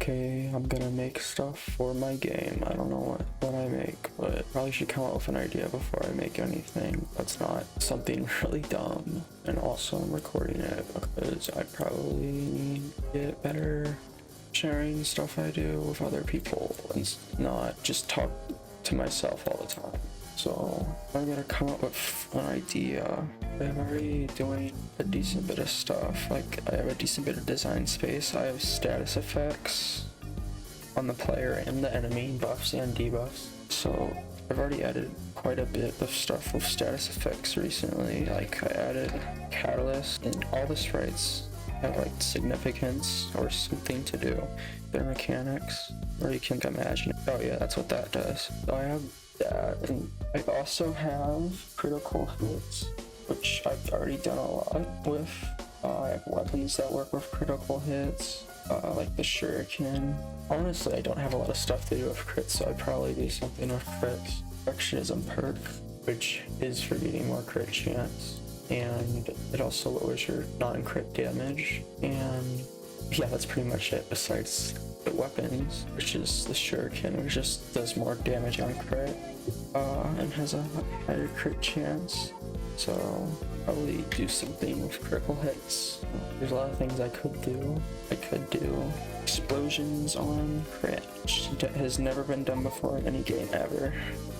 okay, I'm gonna make stuff for my game. I don't know what I make, but probably should come up with an idea before I make anything that's not something really dumb. And also I'm recording it because I probably get better sharing stuff I do with other people and not just talk to myself all the time. So I'm gonna come up with an idea. I'm already doing a decent bit of stuff. Like I have a decent bit of design space. I have status effects on the player and the enemy, buffs and debuffs. So I've already added quite a bit of stuff with status effects recently. Like I added catalyst, and all the sprites have like significance or something to do. Their mechanics, or you can imagine. Oh yeah, that's what that does. So I have that, and I also have critical hits, which I've already done a lot with. I have weapons that work with critical hits, like the shuriken. Honestly, I don't have a lot of stuff to do with crits, so I'd probably do something with crits. Perfectionism perk, which is for getting more crit chance, and it also lowers your non-crit damage. And yeah, that's pretty much it, besides the weapons, which is the shuriken, which just does more damage on crit, and has a higher crit chance. So probably do something with critical hits. There's a lot of things I could do. I could do explosions on crit, which has never been done before in any game ever.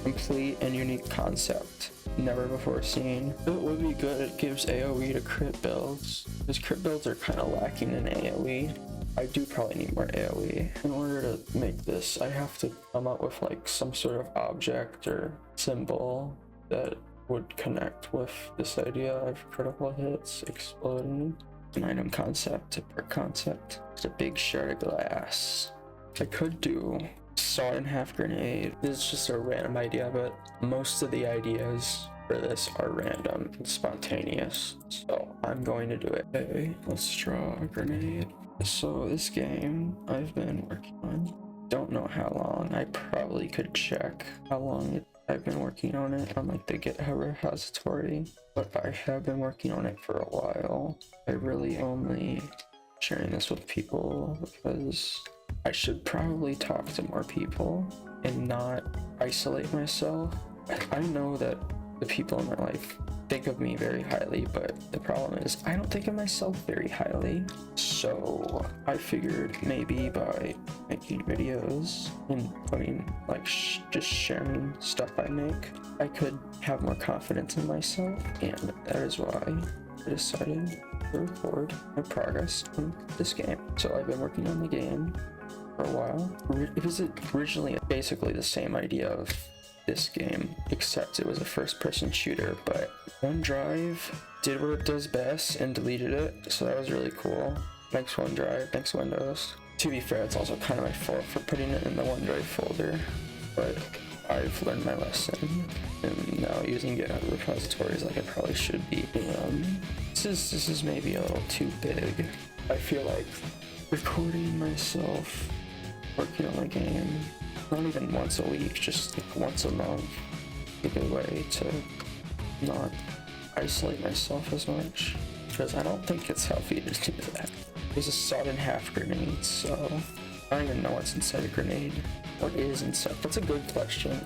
Complete and unique concept, never before seen. It would be good, it gives AoE to crit builds, because crit builds are kind of lacking in AoE. I do probably need more AoE. In order to make this, I have to come up with like some sort of object or symbol that would connect with this idea of critical hits, exploding, an item concept, a perk concept. It's a big shard of glass. I could do sawed in half grenade. This is just a random idea, but most of the ideas for this are random and spontaneous, so I'm going to do it. Okay, let's draw a grenade. So this game I've been working on, don't know how long. I probably could check how long I've been working on it on like the GitHub repository, but I have been working on it for a while. I really only sharing this with people because I should probably talk to more people and not isolate myself. I know that the people in my life think of me very highly, but the problem is I don't think of myself very highly. So I figured maybe by making videos and putting like just sharing stuff I make, I could have more confidence in myself, and that is why I decided to record my progress on this game. So I've been working on the game for a while. It was originally basically the same idea of this game, except it was a first-person shooter, but OneDrive did what it does best and deleted it, so that was really cool. Thanks OneDrive, thanks Windows. To be fair, it's also kind of my fault for putting it in the OneDrive folder, but I've learned my lesson, and now using GitHub repositories like I probably should be. This is maybe a little too big. I feel like recording myself working on a game, not even once a week, just like once a month, a good way to not isolate myself as much, because I don't think it's healthy to do that. There's a sawed in half grenade, so I don't even know what's inside a grenade. What is inside? That's a good question.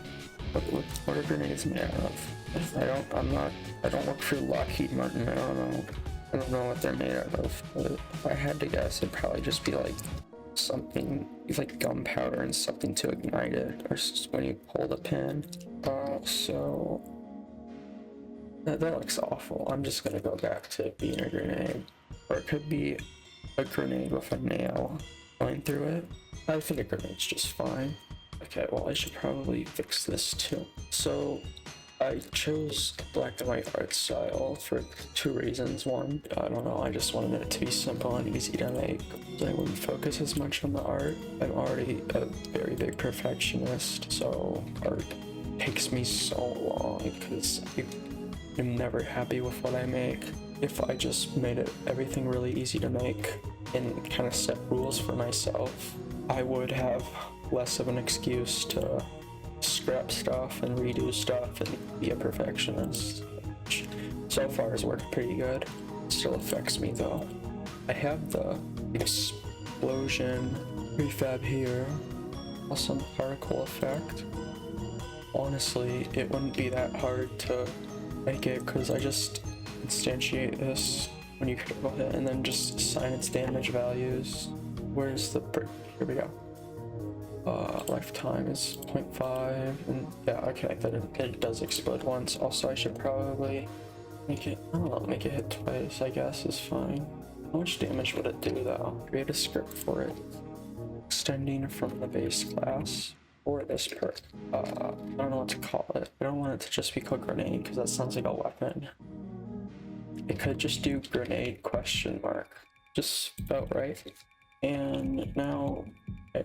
What are grenades made out of? I don't work for Lockheed Martin. I don't know what they're made out of. But if I had to guess, it'd probably just be like something like gunpowder and something to ignite it, or when you pull the pin. So that looks awful. I'm just gonna go back to it being a grenade, or it could be a grenade with a nail going through it. I think a grenade's just fine. Okay, well I should probably fix this too. So I chose black and white art style for two reasons. One, I don't know, I just wanted it to be simple and easy to make, so I wouldn't focus as much on the art. I'm already a very big perfectionist, so art takes me so long because I'm never happy with what I make. If I just made everything really easy to make and kind of set rules for myself, I would have less of an excuse to scrap stuff and redo stuff and be a perfectionist, which so far has worked pretty good. It still affects me though. I have the explosion Prefab here. Awesome particle effect. Honestly, it wouldn't be that hard to make it because I just instantiate this when you critical hit and then just assign its damage values. Where's the here we go. Lifetime is 0.5 and yeah, okay, that it does explode once. Also, I should probably make it, I don't know, make it hit twice, I guess is fine. How much damage would it do though? Create a script for it. Extending from the base class or this perk. I don't know what to call it. I don't want it to just be called grenade because that sounds like a weapon. It could just do grenade question mark. Just felt right. And now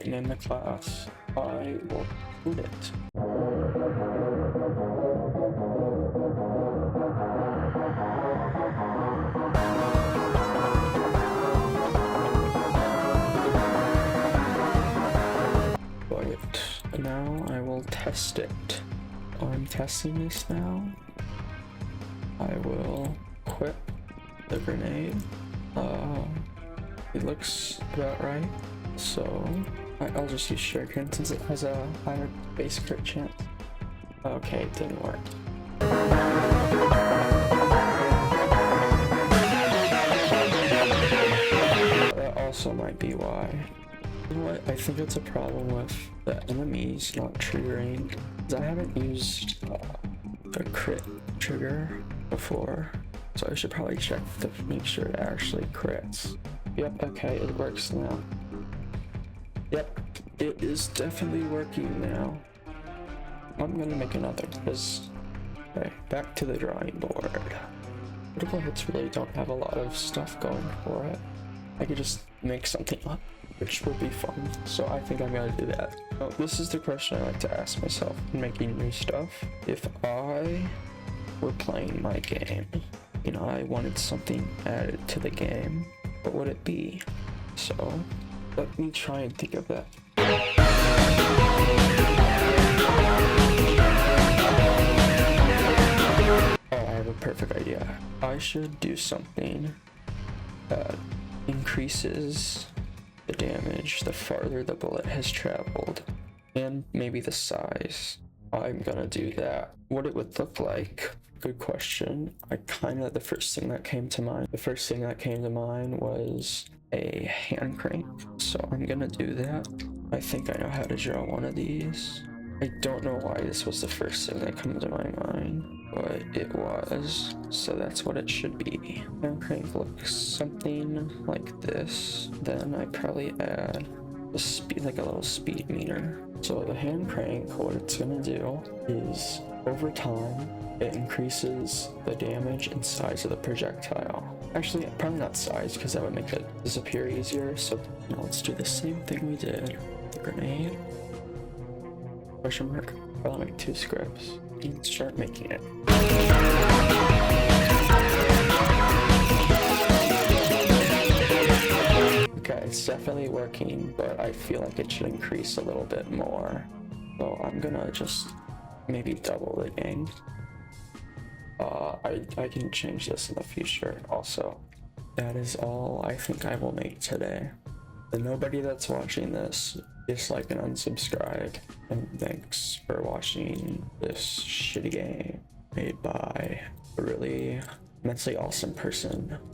name the class. I will put it. But now I will test it. I'm testing this now. I will equip the grenade. It looks about right. So I'll just use Shuriken since it has a higher base crit chance. Okay, it didn't work. That also might be why. You know what? I think it's a problem with the enemies not triggering. Because I haven't used the crit trigger before. So I should probably check to make sure it actually crits. Yep, okay, it works now. Yep, it is definitely working now. I'm gonna make another because, okay, back to the drawing board. Critical hits really don't have a lot of stuff going for it. I could just make something up, which would be fun. So I think I'm gonna do that. Now, this is the question I like to ask myself in making new stuff. If I were playing my game, you know, I wanted something added to the game, what would it be? So let me try and think of that. Oh, I have a perfect idea. I should do something that increases the damage the farther the bullet has traveled, and maybe the size. I'm gonna do that. What it would look like? Good question. The first thing that came to mind was a hand crank. So I'm gonna do that. I think I know how to draw one of these. I don't know why this was the first thing that comes to my mind, but it was. So that's what it should be. Hand crank looks something like this. Then I probably add a speed, like a little speed meter. So the hand crank, what it's gonna do is over time, it increases the damage and size of the projectile. Actually, probably not size because that would make it disappear easier. So now let's do the same thing we did. The grenade. Question mark. I'll make 2 scripts and start making it. Okay, it's definitely working, but I feel like it should increase a little bit more. So I'm gonna just maybe double the game. I can change this in the future also. That is all I think I will make today. And nobody that's watching this, dislike and unsubscribe. And thanks for watching this shitty game made by a really immensely awesome person.